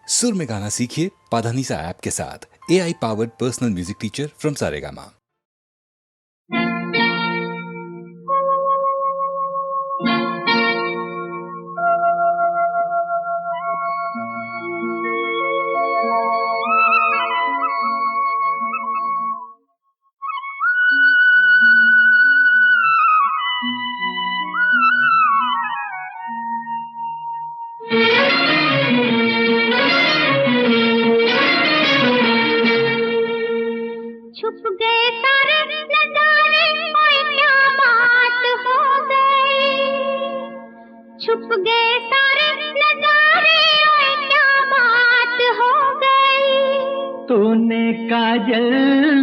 सुर में गाना सीखिए पाधानीसा ऐप के साथ। AI powered personal music teacher from Saregama. छुप गए सारे नजारे, ओए क्या बात हो गई। छुप गए सारे नजारे, ओए क्या बात हो गई। तूने काजल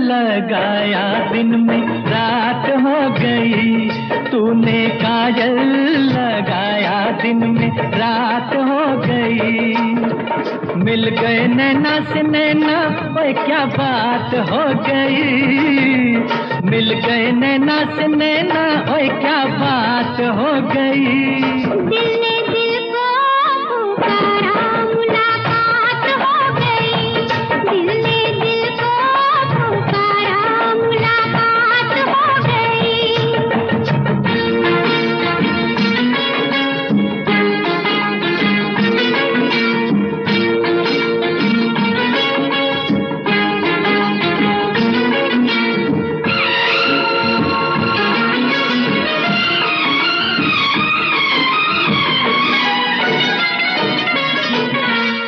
लगाया दिन में रात हो गई। तूने काजल लगाया दिन में रात हो गई। मिल गए नैना से नैना, ओए क्या बात हो गई। मिल गए नैना से नैना, ओए क्या बात हो गई। दिल ने दिल को पुकारा, मुलाकात हो गई। दिल ने दिल को पुकारा, मुलाकात हो गई।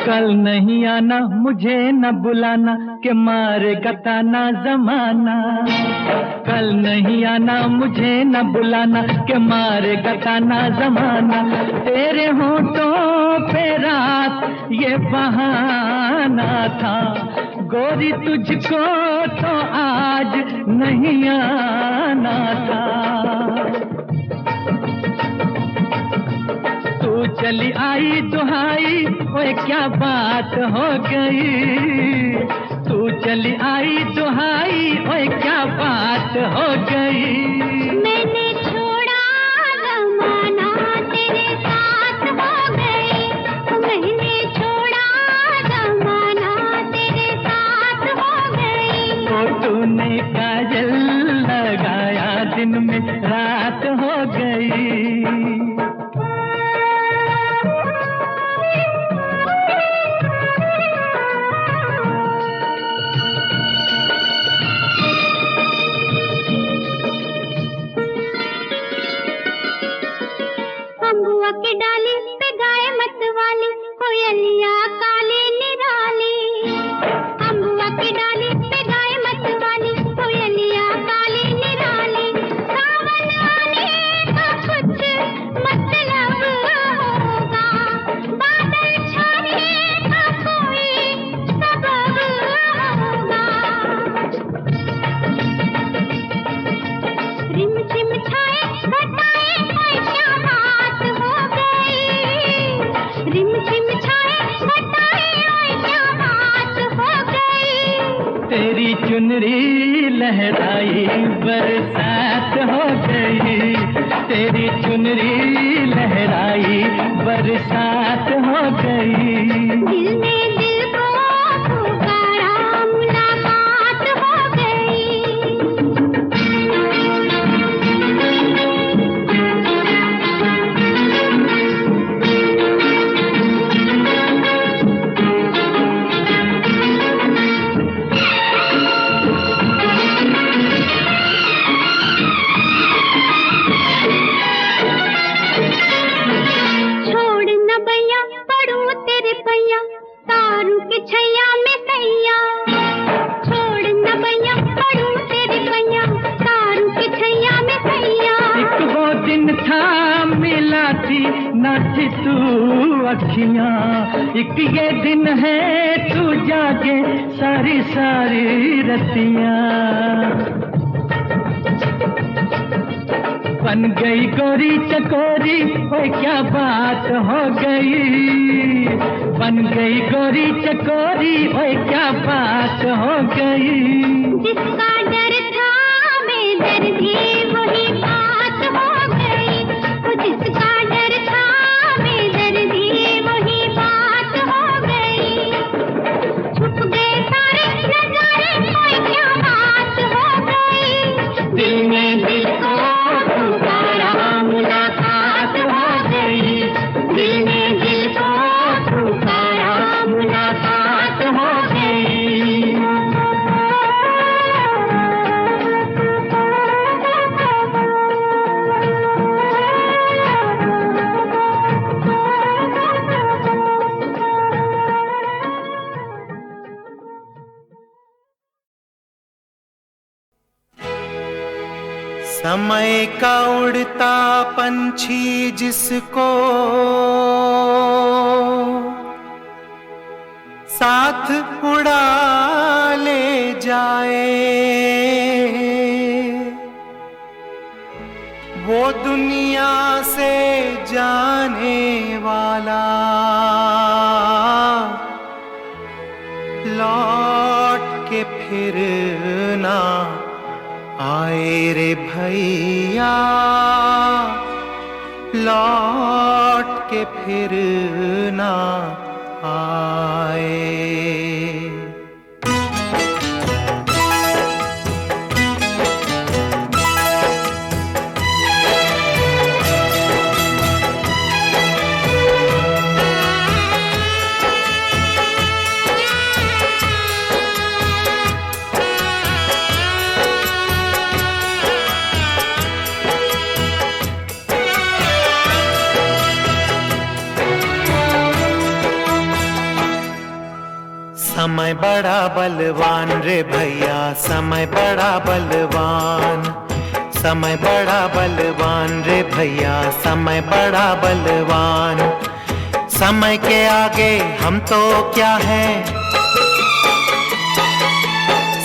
कल नहीं आना, मुझे न बुलाना, के मारेगा ताना जमाना। कल नहीं आना, मुझे न बुलाना, के मारेगा ताना जमाना। तेरे होठों पे रात ये बहाना था, गोरी तुझको तो आज नहीं आना था। तू चली आई दुहाई, ओए क्या बात हो गई। तू चली आई दुहाई, ओए क्या बात हो गई। मैंने छोड़ा ज़माना, तेरे साथ हो गई। मैंने छोड़ा ज़माना, तेरे साथ हो गई। तो तूने काजल लगाया दिन में रात हो गई। अम्बुआ की डाली पे गाए मतवाली, कोयलिया काली निराली। अम्बुआ की डाली पे गाए मतवाली, कोयलिया काली निराली। सावन आने का कुछ मतलब होगा, बादल छाने का कोई सबब होगा। रिम झिम छाए घटाए, ओए क्या बात हो गई। रिम झिम छाए घटाए, ओए क्या बात हो गई। तेरी चुनरी लहराई बरसात हो गई। तेरी चुनरी लहराई बरसात हो गई। दिल ने दिल को पुकारा, मुलाकात हो गई। छोड़ न भैया पढ़ूं तेरे भैया, तारू के छैया में सैया। छोड़ न भैया पढ़ूं तेरे भैया, तारू के छैया में सैया। एक वो दिन था मिला थी न थी तू अखियां। एक ये दिन है तू जागे सारी सारी रतियां। बन गई गोरी चकोरी, ओए क्या बात हो गई। बन गई गोरी चकोरी, ओए क्या बात हो गई। जिसका डर था बेदर्दी, वही बात हो गई। वो जिसका डर था बेदर्दी, वही बात हो गई। समय का उड़ता पंछी जिसको साथ उड़ा ले जाए, वो दुनिया से जाने वाला लौट के फिर ना आए रे भैया, लौट के फिर ना आए। समय बड़ा बलवान रे भैया, समय बड़ा बलवान, समय बड़ा बलवान रे भैया, समय बड़ा बलवान। समय के आगे हम तो क्या हैं,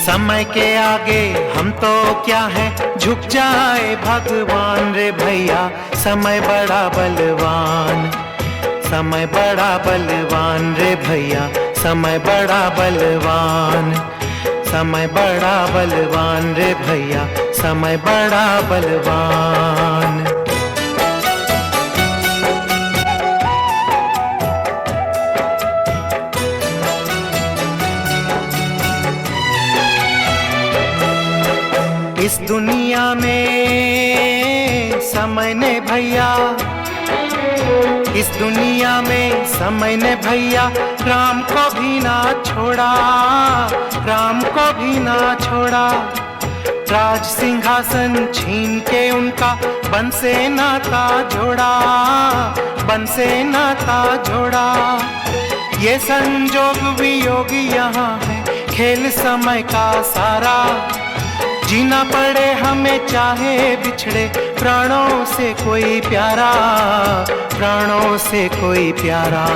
समय के आगे हम तो क्या हैं, झुक जाए भगवान रे भैया, समय बड़ा बलवान, समय बड़ा बलवान रे भैया, समय बड़ा बलवान, समय बड़ा बलवान रे भैया, समय बड़ा बलवान। इस दुनिया में समय ने भैया, इस दुनिया में समय ने भैया राम को भी ना छोड़ा, राम को भी ना छोड़ा। राज सिंहासन छीन के उनका बन से नाता जोड़ा, बन से नाता जोड़ा। ये संजोग वियोग यहाँ है, खेल समय का सारा। जीना पड़े हमें चाहे बिछड़े प्राणों से कोई प्यारा, प्राणों से कोई प्यारा।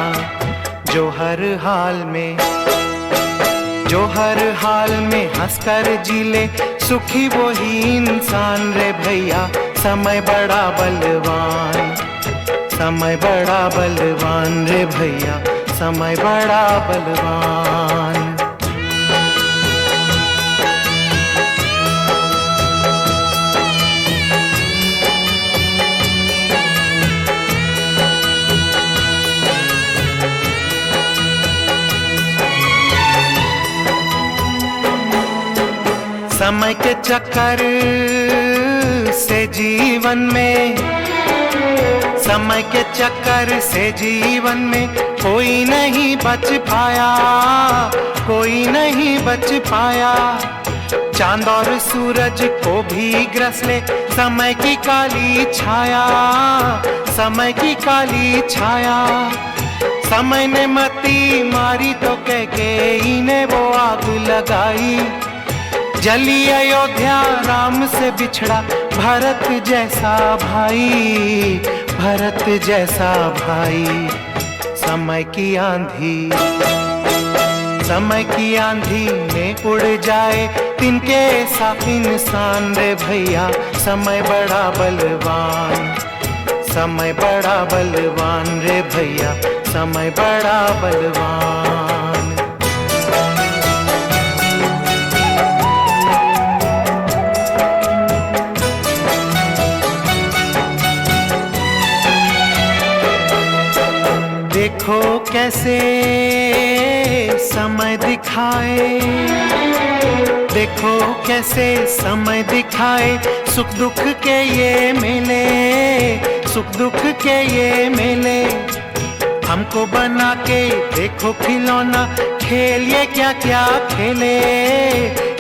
जो हर हाल में, जो हर हाल में हंसकर जी ले, सुखी वो ही इंसान रे भैया। समय बड़ा बलवान, समय बड़ा बलवान रे भैया, समय बड़ा बलवान। समय के चक्कर से जीवन में, समय के चक्कर से जीवन में कोई नहीं बच पाया, कोई नहीं बच पाया। चांद और सूरज को भी ग्रस ले समय की काली छाया, समय की काली छाया। समय ने मती मारी तो कैकेयी ने वो आग लगाई। जली अयोध्या राम से बिछड़ा भरत जैसा भाई, भरत जैसा भाई। समय की आंधी, समय की आंधी में उड़ जाए तिनके सा इंसान रे भैया। समय बड़ा बलवान, समय बड़ा बलवान रे भैया, समय बड़ा बलवान। देखो कैसे समय दिखाए, देखो कैसे समय दिखाए। सुख दुख के ये मेले, सुख दुख के ये मेले। हमको बना के देखो खिलौना, खेल ये क्या क्या खेले,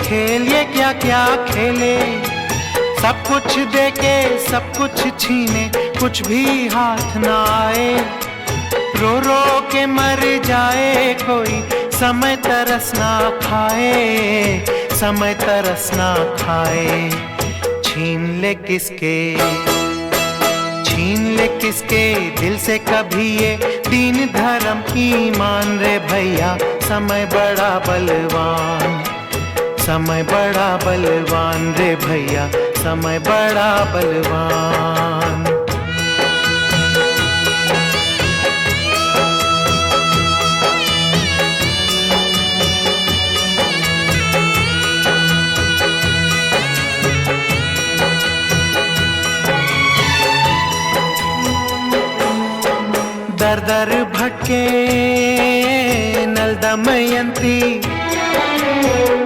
खेल ये क्या क्या खेले। सब कुछ देके सब कुछ छीने, कुछ भी हाथ ना आए। रो रो के मर जाए कोई, समय तरस ना खाए, समय तरस ना खाए। छीन ले किसके दिल से कभी ये दीन धर्म ईमान रे भैया। समय बड़ा बलवान, समय बड़ा बलवान रे भैया, समय बड़ा बलवान। दर दर भटके नल दमयंती,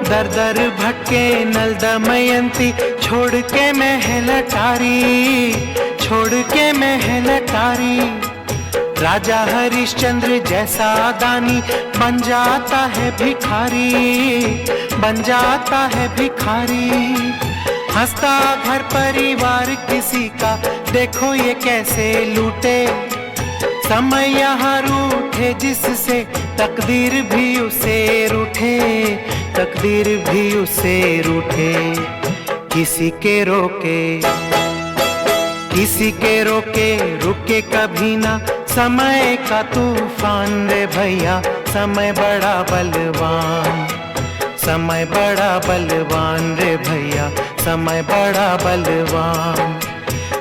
दर दर भटके नल दमयंती, छोड़ के महल अटारी, छोड़ के महल अटारी। राजा हरिश्चंद्र जैसा दानी बन जाता है भिखारी, बन जाता है भिखारी। हंसता घर परिवार किसी का, देखो ये कैसे लूटे। समय यहाँ रूठे जिससे तकदीर भी उसे रूठे, तकदीर भी उसे रूठे। किसी के रोके, किसी के रोके रुके कभी ना समय का तूफान रे भैया। समय बड़ा बलवान, समय बड़ा बलवान रे भैया, समय बड़ा बलवान।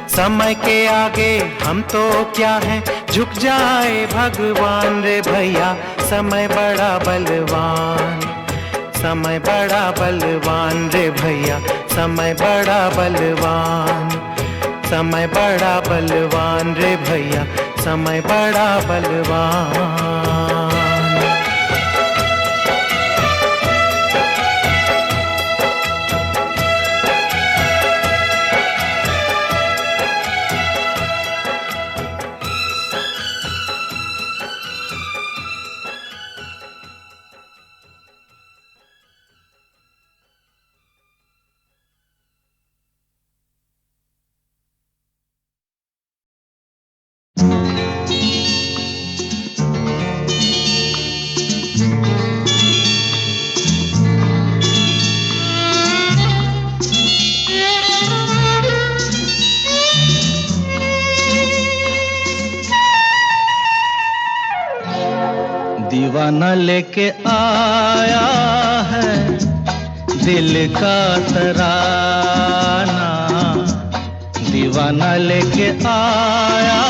समय के आगे हम तो क्या हैं, झुक जाए भगवान रे भैया। समय बड़ा बलवान, समय बड़ा बलवान रे भैया, समय बड़ा बलवान। समय बड़ा बलवान रे भैया, समय बड़ा बलवान। दीवाना लेके आया है दिल का तराना, दीवाना लेके आया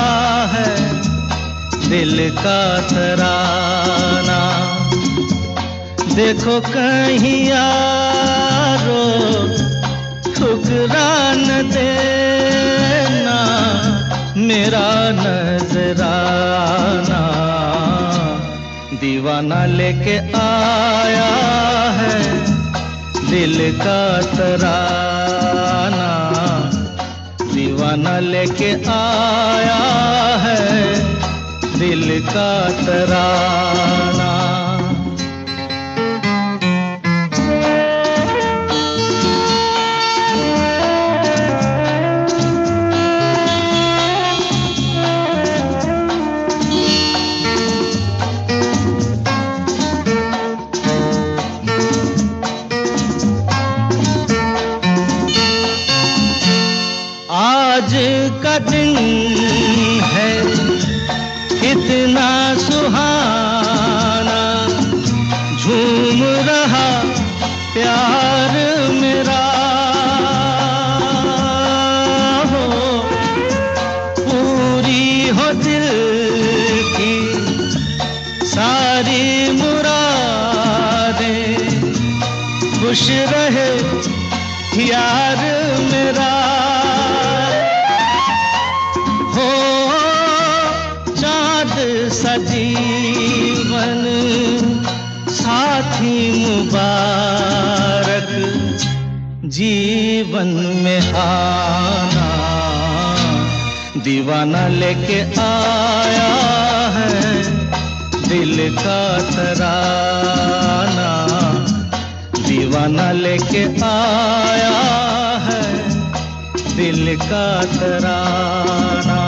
है दिल का तराना। देखो कहीं यारो ठुकरा न देना मेरा नजराना। दीवाना लेके आया है दिल का तराना, दीवाना लेके आया है दिल का तराना। आज का दिन है कितना सुहाना, झूम रहा प्यार मेरा हो। पूरी हो दिल की सारी मुरादें, खुश रहे यार मेरा। सजीवन साथी मुबारक जीवन में आना। दीवाना लेके आया है दिल का तराना, दीवाना लेके आया है दिल का तराना।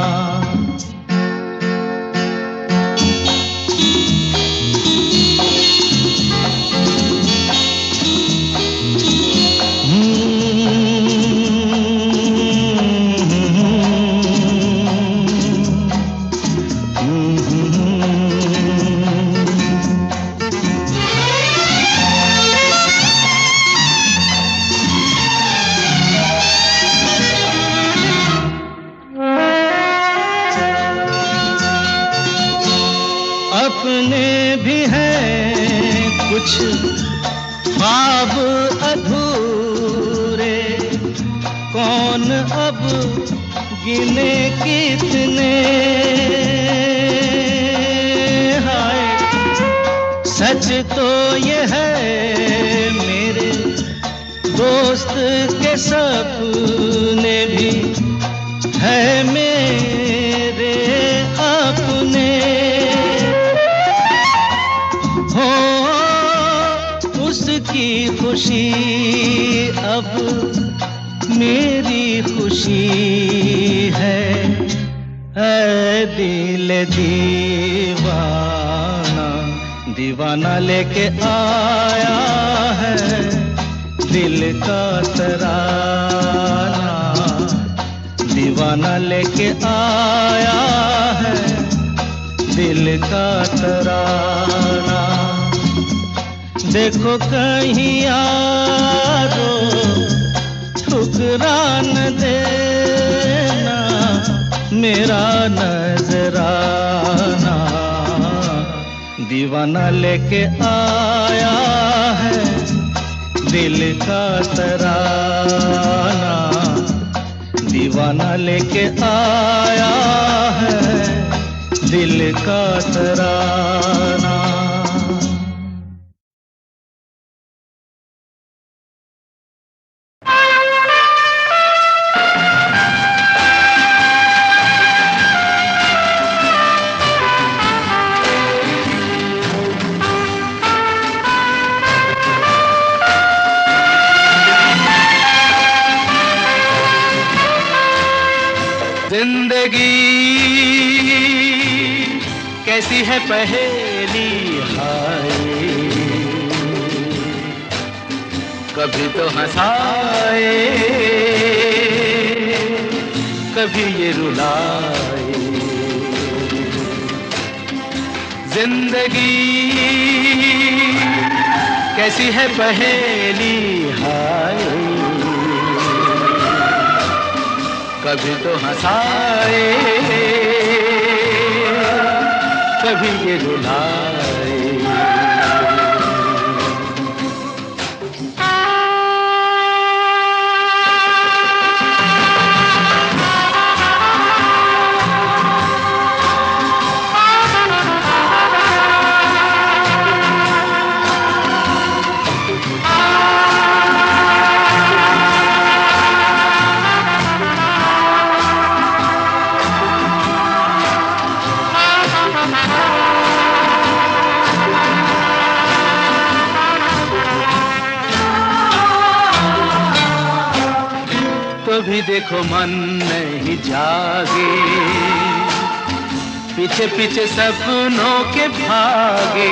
कुछ ख्वाब अधूरे, कौन अब गिने कितने। हाय सच तो ये है मेरे दोस्त के सपने भी है मेरे अपने। हो उसकी खुशी अब मेरी खुशी है। ऐ दिल दीवाना, दीवाना लेके आया है दिल का तराना। दीवाना लेके आया है दिल का तराना। देखो कहीं यारो ठुकरा न देना मेरा नजराना। दीवाना लेके आया है दिल का तराना। दीवाना लेके आया है दिल का तराना। जिंदगी कैसी है पहेली हाय, कभी तो हंसाए कभी ये रुलाए। जिंदगी कैसी है पहेली हाय, कभी तो हंसाए कभी ये रुलाए। भी देखो मन नहीं जागे, पीछे पीछे सपनों के भागे।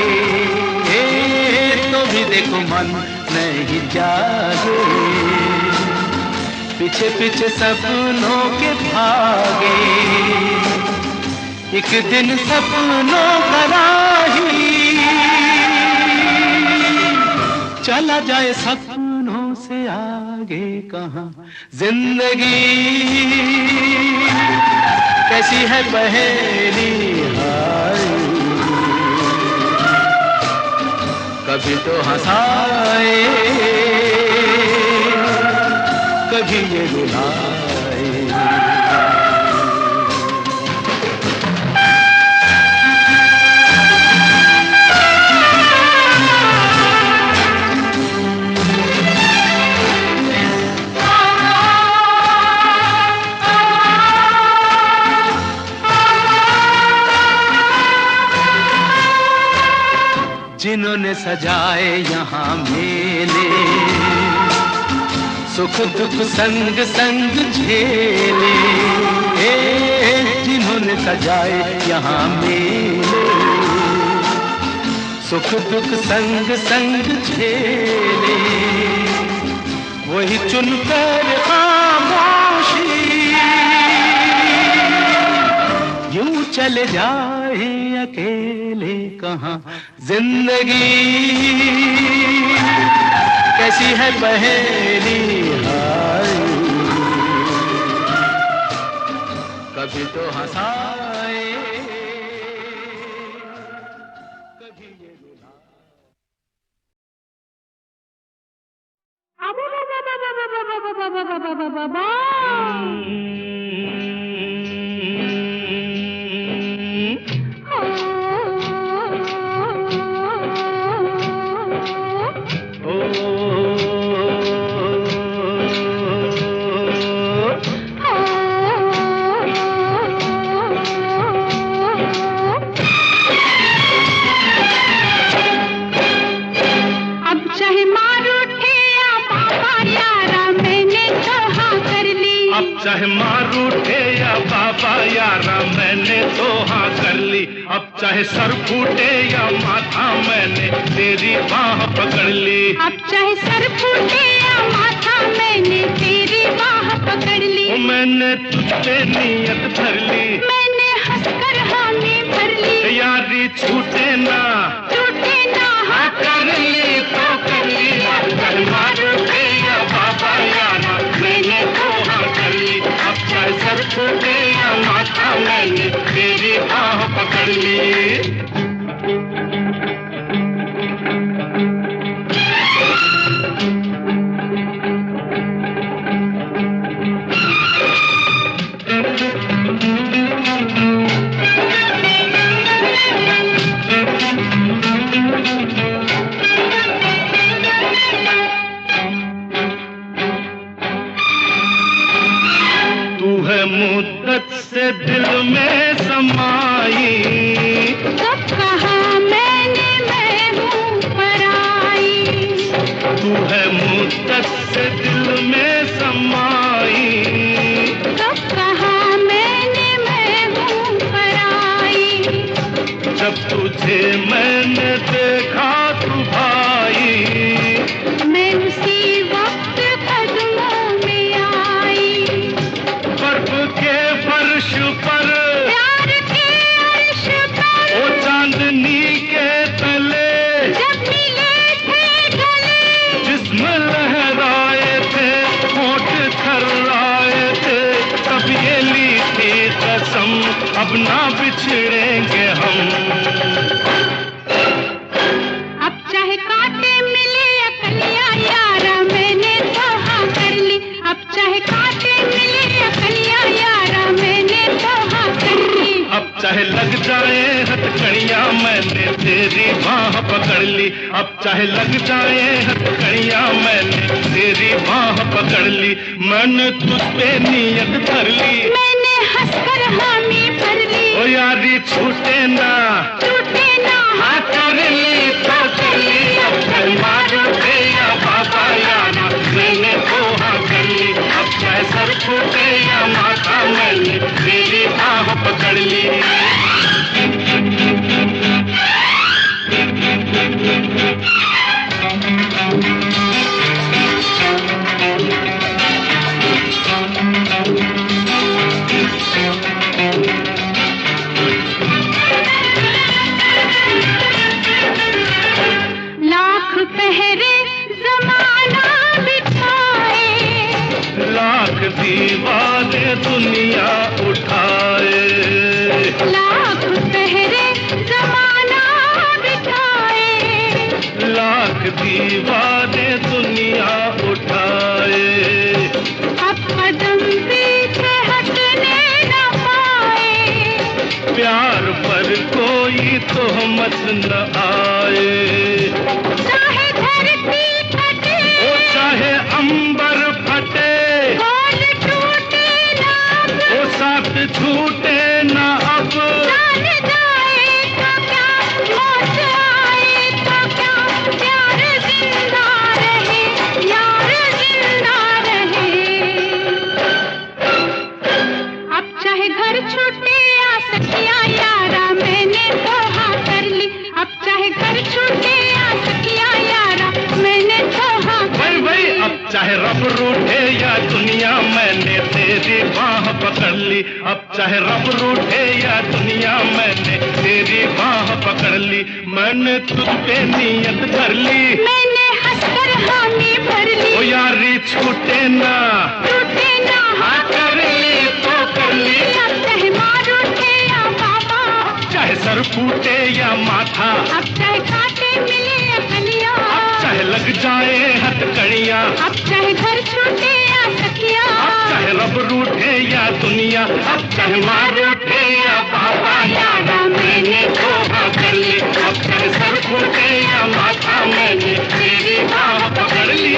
तो भी देखो मन नहीं जागे, पीछे पीछे सपनों के भागे। एक दिन सपनों का राही चला जाए सपनों से आगे कहाँ। जिंदगी कैसी है पहेली हाय, कभी तो हंसाए कभी ये रुलाए। जिन्होंने सजाए यहाँ मेले, सुख दुख संग संग झेले। जिन्होंने सजाए यहाँ मेले, सुख दुख संग संग झेले। वही चुनकर खामोशी यूं चले जाए अकेले कहाँ। जिंदगी कैसी है पहेली हाय, कभी तो हंसाए कभी ये रुलाए। चाहे मार उठे या बाबा यारा मैंने तो हाँ कर ली। अब चाहे सर फूटे या माथा मैंने तेरी बाह पकड़ ली। अब चाहे सर फूटे या माथा मैंने तेरी बाह पकड़ ली। मैंने तुझ पे नियत धर ली। मैंने हंसकर हामी भर ली। यारी छूटे ना हाँ कर ली तो कर ली। अब चाहे मार उठे या बाबा यारा मैंने तो हाँ कर ली। अब चाहे सर फूटे या माथा मैंने तेरी बाह पकड़ ली। मुद्दत से दिल में समाई। कब कहा मैंने मैं हूँ पराई। तू है मुद्दत से दिल में समाई। कब कहा मैंने मैं हूँ पराई। जब तुझे मैंने देखा तू भाई। मैं उसी वक्त कदमों में आई। फर्श पर प्यार के अर्श पर ओ चांदनी के तले जब मिले थे गले। जिस्म लहराए थे होठ थर्राए थे। तब ये ली थी कसम अब ना बिछड़ेंगे हम। अब चाहे कांटे मिले या कलियां यारा मैंने तो हाँ कर ली। अब चाहे कांटे मिले या कलियां यारा मैंने तो हाँ कर ली। अब चाहे लग जाए हथकड़ियां मैंने तेरी बाह पकड़ ली। अब चाहे लग जाए हथकड़ियां मैंने तेरी बाह पकड़ ली। मैंने तुझ पे नियत धर ली। मैंने हंसकर हामी भर ली। ओ यारी छूटे ना हाँ कर ली तो कर ली। अब चाहे मार उठे या बाबा यारा मैंने तो हाँ कर ली। अब चाहे सर फूटे या माथा मैंने तेरी बाह पकड़ ली। लाख पहरे जमाना बिठाए। लाख दीवाने दुनिया उठाए। लाख पहरे जमाना बिठाए। लाख दीवाने दुनिया उठाए। अब कदम पीछे हटने न पाए। प्यार पर कोई तोहमत न आए। चाहे धरती फटे ओ चाहे अंबर फटे। बोल टूटे ना ओ साथ छूटे न अब। जान जाए तो क्या मौत आए तो क्या। प्यार जिंदा रहे यार जिंदा रहे। अब चाहे घर छूटे या सखिया यारा मैंने तो हाँ कर ली। अब चाहे घर छूटे या सखिया यारा मैंने तो हाँ कर भाई ली। अब चाहे रब रूठे या दुनिया मैंने तेरी बाह पकड़ ली। अब चाहे रब रूठे या दुनिया मैंने तेरी बाह पकड़ ली। मैंने तुझ पे नियत धर ली। मैंने हंसकर हामी भर ली। ओ यारी छूटे ना हाँ कर ली तो कर ली। अब चाहे मार उठे या बाबा। चाहे सर फूटे या माथा। अब चाहे कांटे मिले या कलियां। चाहे लग जाए हथकड़ियां। अब चाहे घर छूटे या दुनिया, अब चाहे मारो उठे या बाबा यारा मैंने तो हाँ कर ली, अब चाहे सर फूटे या माथा मैंने तेरी बाह पकड़ ली।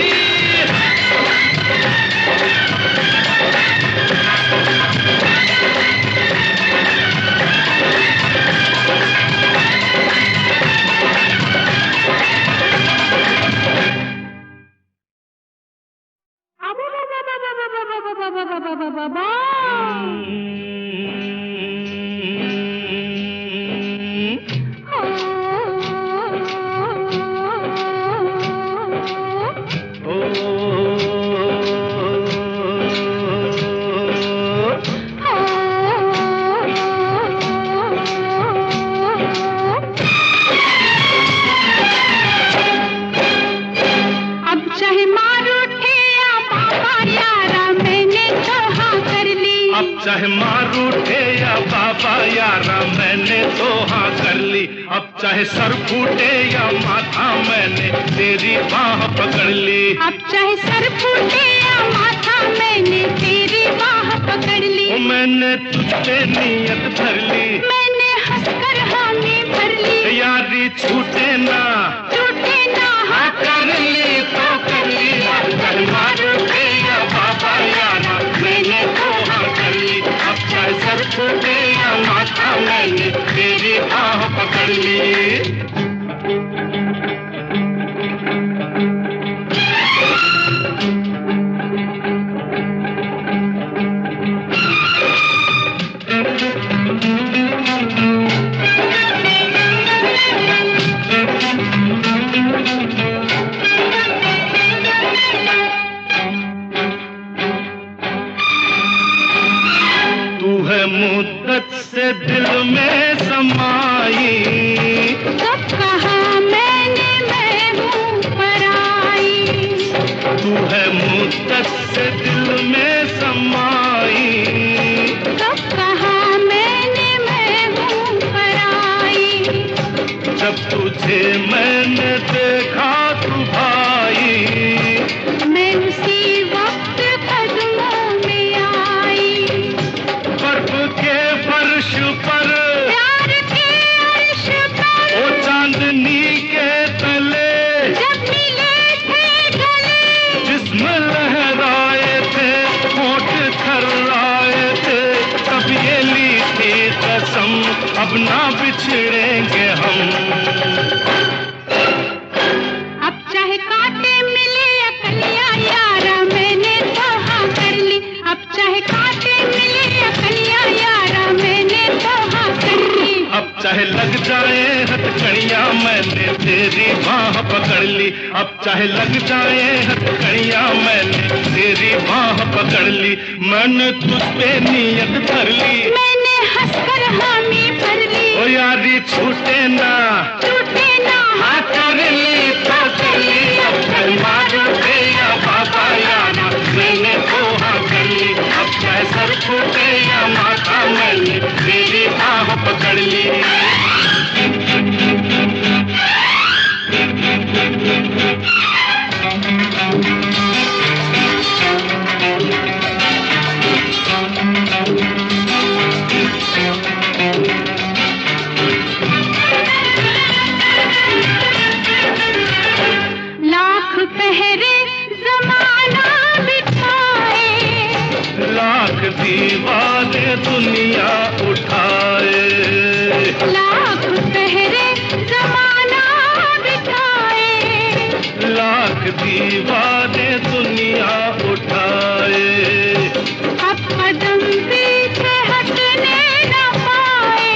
चाहे मार उठे या बाबा यारा मैंने तो हाँ कर ली, अब चाहे सर फूटे या माथा मैंने तेरी बाह पकड़ ली, अब चाहे सर फूटे या माथा मैंने तेरी बाह पकड़ ली। मैंने तुझ पे नियत धर ली, मैंने हंसकर हामी भर ली, यारी छूटे ना हाँ कर ली तो कर ली, अब चाहे मार उठे या बाबा यारा मैंने तो हाँ कर ली, अब चाहे सर फूटे या माथा मैंने तेरी बाह पकड़ ली। मुद्दत से दिल में समाई, कब कहा मैंने मैं हूँ पराई, तू है मुद्दत से दिल में समाई, कब कहा मैंने मैं हूँ पराई, जब तुझे मैंने देखा तू भाई, मैं उसी वक्त कदमों में आई, फर्श पर प्यार के अर्श पर ओ चांदनी के तले जब मिले थे गले, जिस्म लहराए थे होठ थर्राए थे, तब ये ली थी कसम अब ना बिछड़ेंगे हम। अब चाहे कांटे मिले या कलियां यारा मैंने तो हाँ कर ली, अब चाहे कांटे मिले या कलियां यारा मैंने तो हाँ कर ली, अब चाहे लग जाए हथकड़ियां मैंने तेरी बाह पकड़ ली, अब चाहे लग जाए हथकड़ियां मैंने तेरी बाह पकड़ ली, मैंने तुझ पे नियत धर ली, मैंने हंसकर हामी भर ली, ओ यारी छूटे ना हाँ कर ली तो कर ली, अब चाहे मार उठे या बाबा यारा मैंने तो हाँ कर ली, अब चाहे सर फूटे या माथा मैंने तेरी बाह पकड़ ली। लाख पहरे जमाना बिठाए, लाख दीवाने दुनिया उठाए, लाख पहरे जमाना बिठाए, लाख दीवाने दुनिया उठाए, अब कदम पीछे हटने न पाए,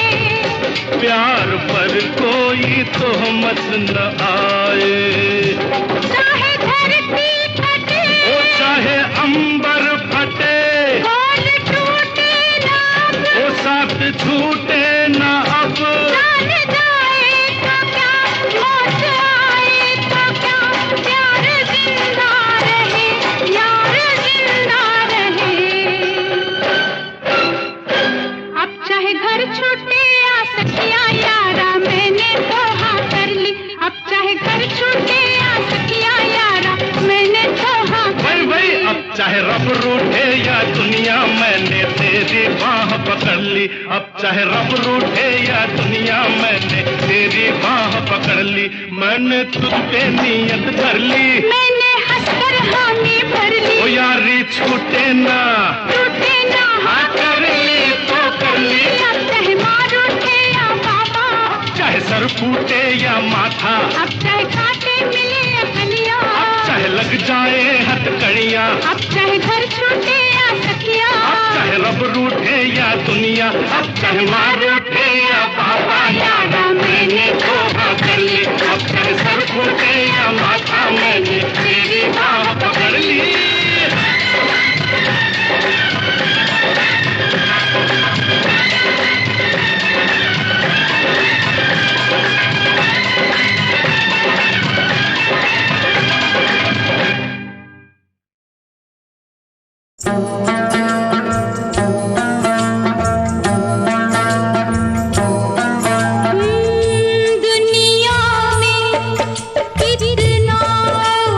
प्यार पर कोई तोहमत न आए, चाहे धरती फटे ओ चाहे अंबर फटे, बोल टूटे ना अब, ओ साथ छूटे न अब, जान जाए तो क्या मौत आए तो क्या, प्यार जिंदा रहे यार जिंदा रहे। अब चाहे घर छूटे या सखिया यारा मैंने तो हाँ कर ली, अब चाहे घर छूटे या सखिया यारा मैंने तो हाँ कर ली। भाई अब चाहे रब रूठे या दुनिया मैंने तेरी बाह पकड़ ली, अब चाहे रब रूठे या दुनिया मैंने तेरी बाह पकड़ ली, मैंने तुझ पे नियत कर ली, मैंने हंसकर हामी भर ली, ओ यारी छूटे ना टूटे ना, हाँ कर ली तो कर ली, अब चाहे मार उठे या बाबा, चाहे सर फूटे या माथा, अब चाहे कांटे मिले या कलियां, अब चाहे लग जाए हथकड़ियां, अब चाहे घर छूटे या सखिया, अब चाहे रब रूठे या दुनिया, अब चाहे मार उठे या बाबा, यारा मैंने धोखा कर ली, अब चाहे सर फूटे या माथा, मैंने तेरी बाह पकड़ ली। दुनिया में कितना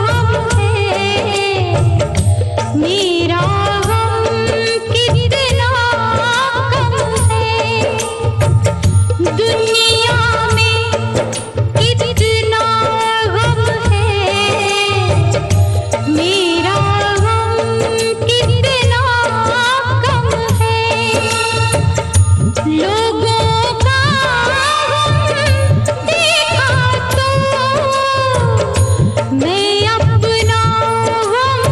गम है, मेरा गम कितना कम है, दुनिया में कितना गम है, मेरा गम कितना कम है, लोगों का गम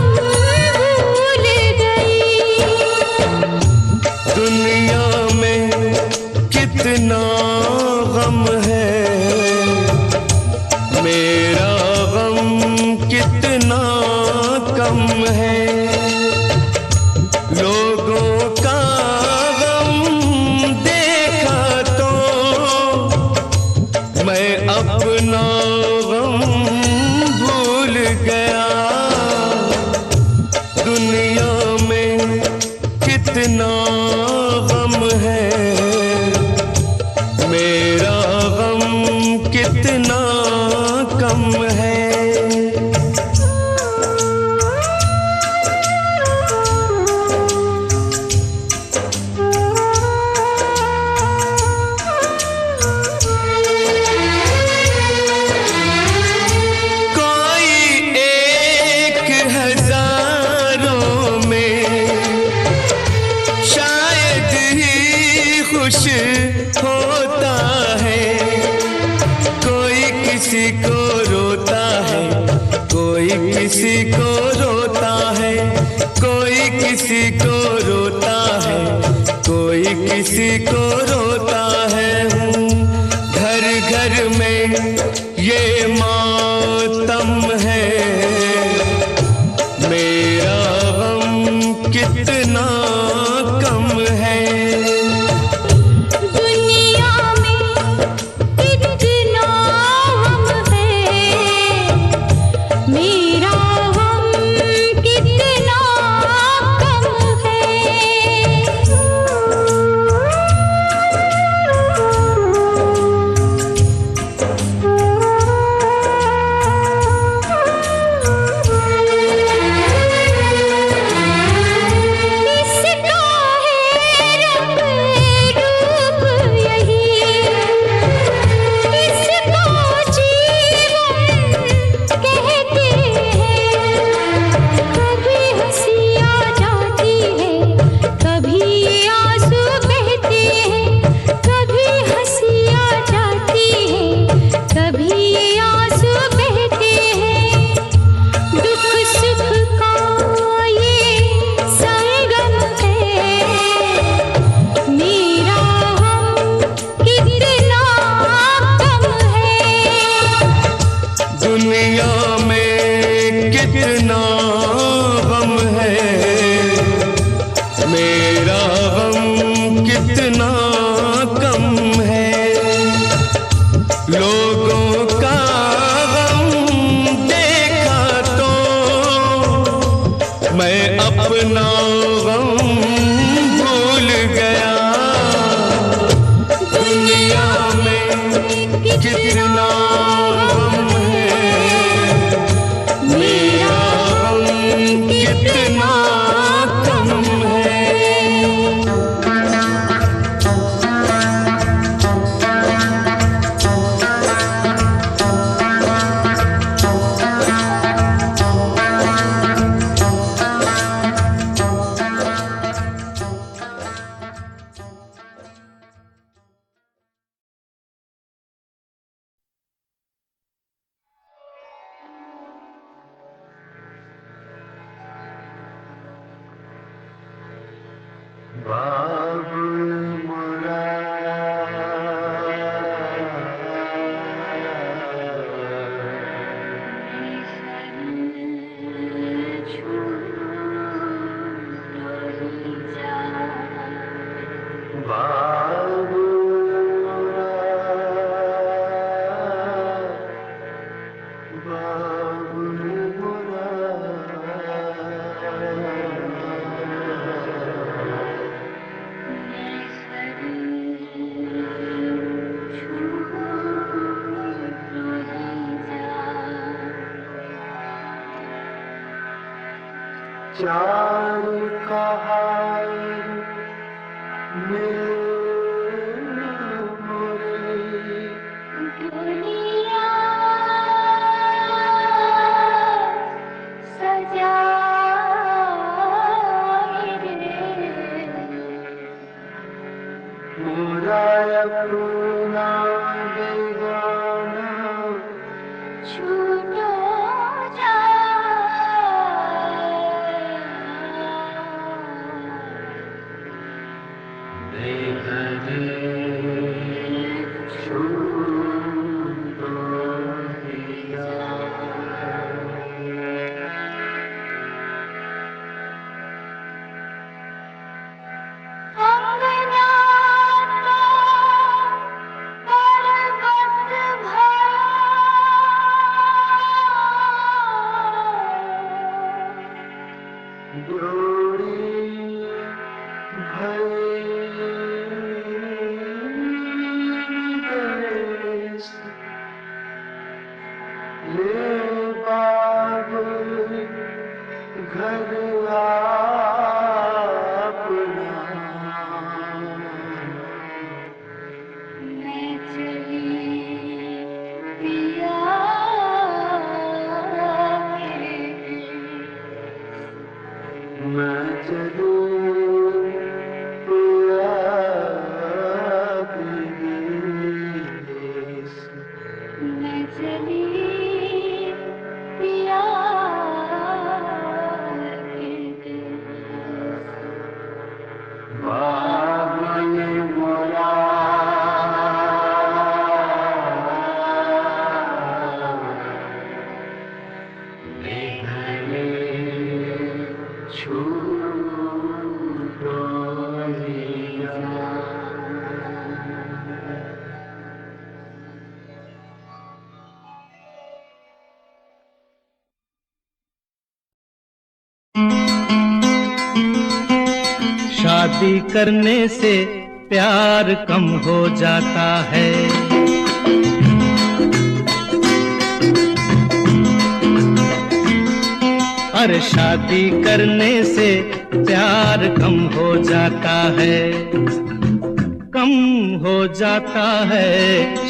देखा तो मैं अपना गम भूल गई। दुनिया में कितना गम है, मेरा गम कितना कम है, लोगों का गम देखा तो मैं अपना गम भूल गया। दुनिया में कितना गम है, मेरा गम कितना कम है। कोई एक हजारों में शायद ही खुश होता है, कोई किसी को रोता है, कोई किसी को रोता है, कोई किसी को रोता है, कोई किसी को रोता है। घर घर में ये मातम है, मेरा गम कितना कम है। दुनिया में कितना गम है, मेरा गम कितना कम है। इसका है रंग रूप यही, इसको जीवन कहते हैं, कभी हंसी आ जाती है, कभी आंसू बहते हैं, कभी हंसी आ जाती है, कभी आंसू बहते हैं, दुख सुख का ये संगम है, मेरा गम कितना कम है। दुनिया में कितना गम है, मेरा गम कितना कम है, लोगों का गम देखा तो मैं अपना गम भूल गया। दुनिया में कितना गम है, मेरा गम कितना बाबुल मोरा चार कहार मिल मोरे दुनिया सजाए रे मोरा अपना बेगाना छूटो शादी करने से प्यार कम हो जाता है। अरे शादी करने से प्यार कम हो जाता है, कम हो जाता है।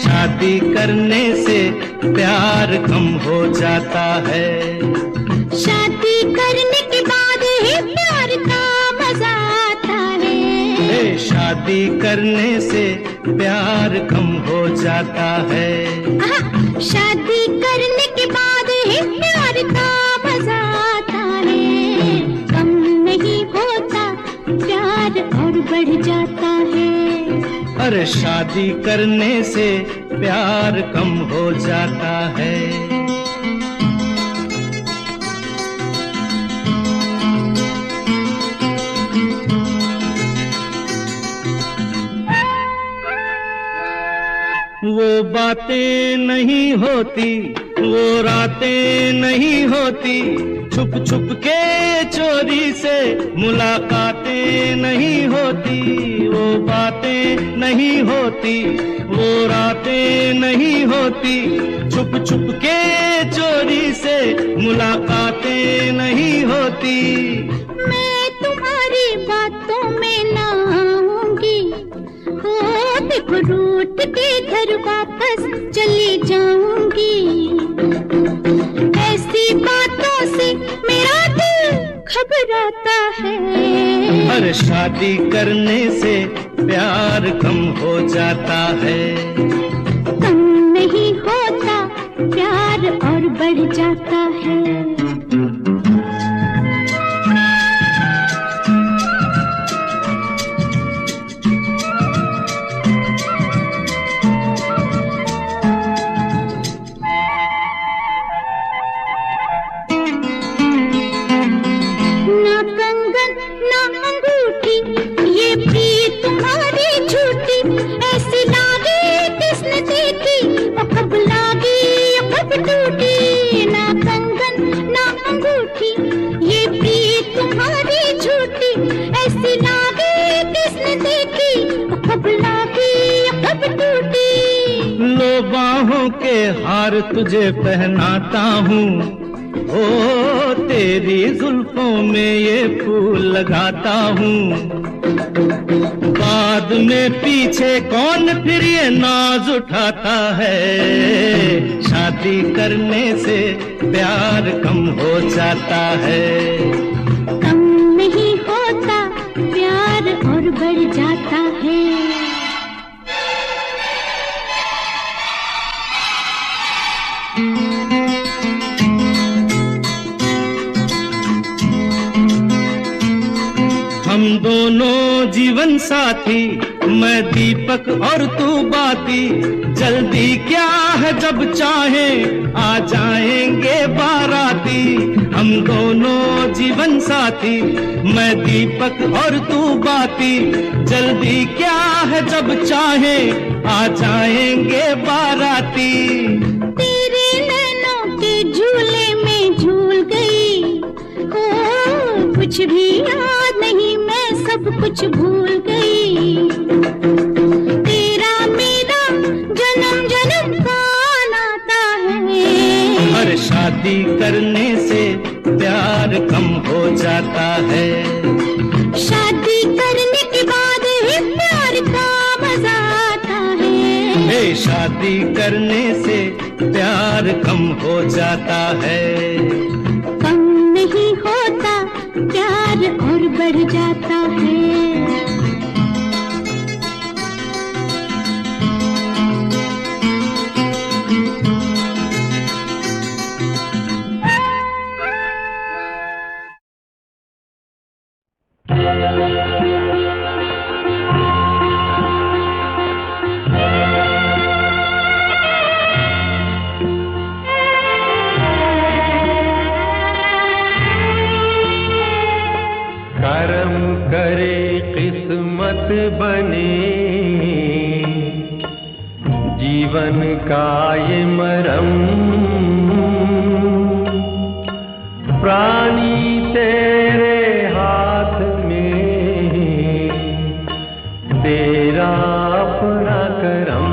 शादी करने से प्यार कम हो जाता है। शादी करने के बाद ही प्यार का मजा आता है। शादी करने से प्यार कम हो जाता है। शादी करने के बाद ही प्यार का मजा आता है। कम नहीं होता प्यार और बढ़ जाता है। अरे शादी करने से प्यार कम हो जाता है। वो बातें नहीं होती, वो रातें नहीं होती, छुप छुप के चोरी से मुलाकातें नहीं होती। वो बातें नहीं होती, वो रातें नहीं होती, छुप छुप के चोरी से मुलाकातें नहीं होती। मैं तुम्हारी बातों में ना आऊंगी, हो देखो रूठ के घर वापस चली जाऊंगी। ऐसी बातों से मेरा दिल घबराता है। हर शादी करने से प्यार कम हो जाता है। कम नहीं होता प्यार और बढ़ जाता है। हार तुझे पहनाता हूँ, ओ तेरी जुल्फों में ये फूल लगाता हूँ। बाद में पीछे कौन फिर ये नाज उठाता है, शादी करने से प्यार कम हो जाता है। कम नहीं होता प्यार और बढ़ जाता है। हम दोनों जीवन साथी, मैं दीपक और तू बाती, जल्दी क्या है जब चाहे आ जाएंगे बाराती। हम दोनों जीवन साथी, मैं दीपक और तू बाती, जल्दी क्या है जब चाहे आ जाएंगे बाराती। तेरे नैनों के झूले में झूल गई, ओ कुछ भी याद नहीं, मैं सब कुछ भूल गई। तेरा मेरा जन्म जन्म का नाता है। हर शादी करने से प्यार कम हो जाता है। शादी करने के बाद ही प्यार का मजा आता है। हे शादी करने से प्यार कम हो जाता है। कम नहीं होता प्यार और बढ़ जाता है। कर्म करे किस्मत बने, जीवन का ये मरम। प्राणी तेरे हाथ में, तेरा अपना करम।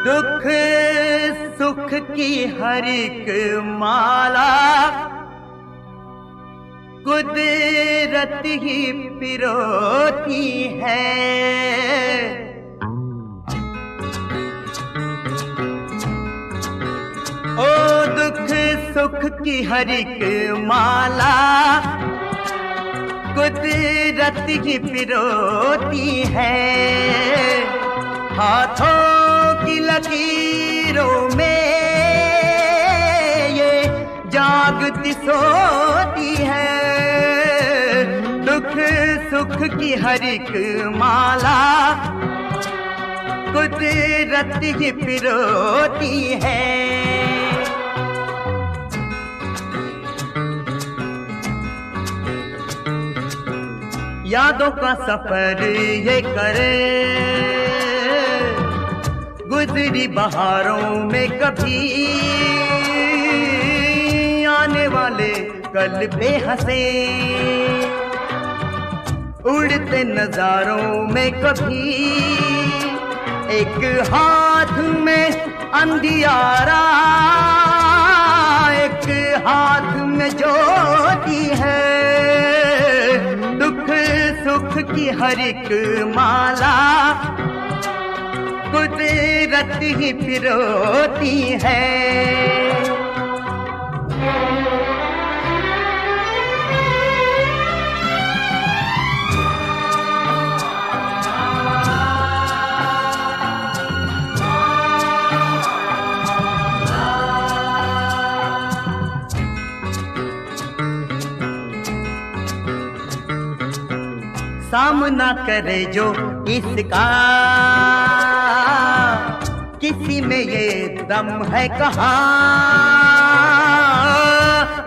दुख सुख की हर एक माला, कुदरत ही पिरोती है। ओ दुख सुख की हर एक माला, कुदरत ही पिरोती है। हाथों की लकीरों में ये जागती सोती है। दुख सुख की हर एक माला, कुदरत ही पिरोती है। यादों का सफर ये करे, गुजरी बहारों में कभी आने वाले कल पे हंसे। उड़ते नजारों में कभी एक हाथ में अंधियारा, एक हाथ में ज्योति है। दुख सुख की हर एक माला, कुदरत ही पिरोती है। सामना करे जो इसका, किसी में ये दम है कहाँ,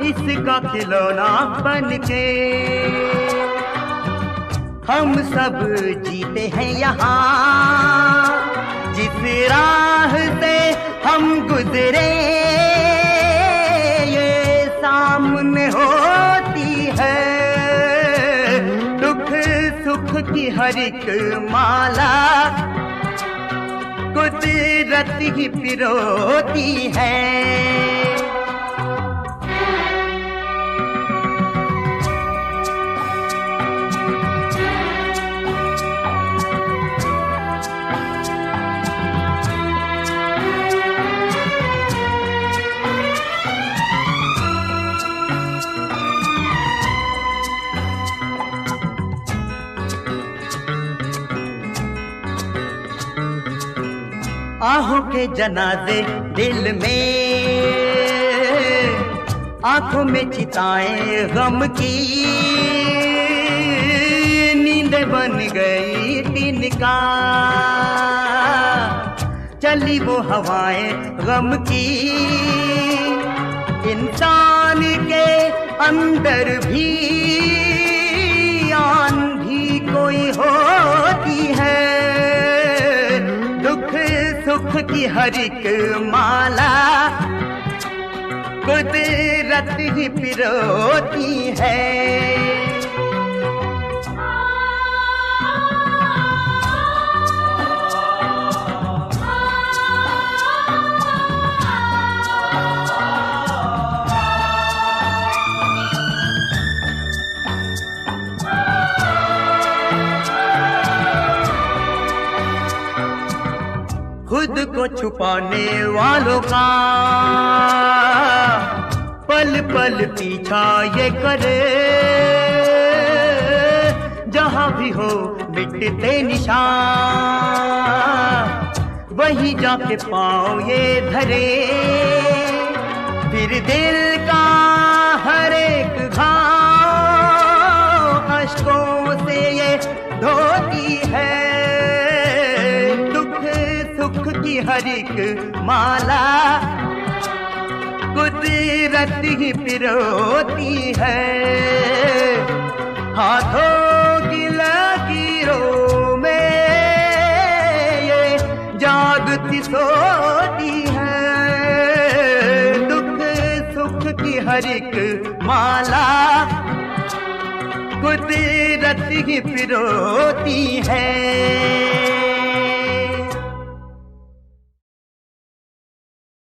इसका खिलौना बन के हम सब जीते हैं यहाँ। जिस राह से हम गुजरे ये सामने होती है, दुख सुख की हर एक माला कुदरत ही पिरोती है। आहों के जनाजे दिल में, आंखों में चिताएं गम की, नींद बन गई तिनका, चली वो हवाएं गम की। इंसान के अंदर भी आंधी कोई होती है, दुख सुख की हर एक माला कुदरत ही पिरोती है। खुद को छुपाने वालों का पल पल पीछा ये करे, जहां भी हो मिटते निशान, वहीं जाके पाँव ये धरे। फिर दिल का हर एक घाव अश्कों से ये धोती है, सुख की हर एक माला कुदरत ही पिरोती है। हाथों की लकीरों में ये जागती सोती है, दुख सुख की हर एक माला कुदरत ही पिरोती है।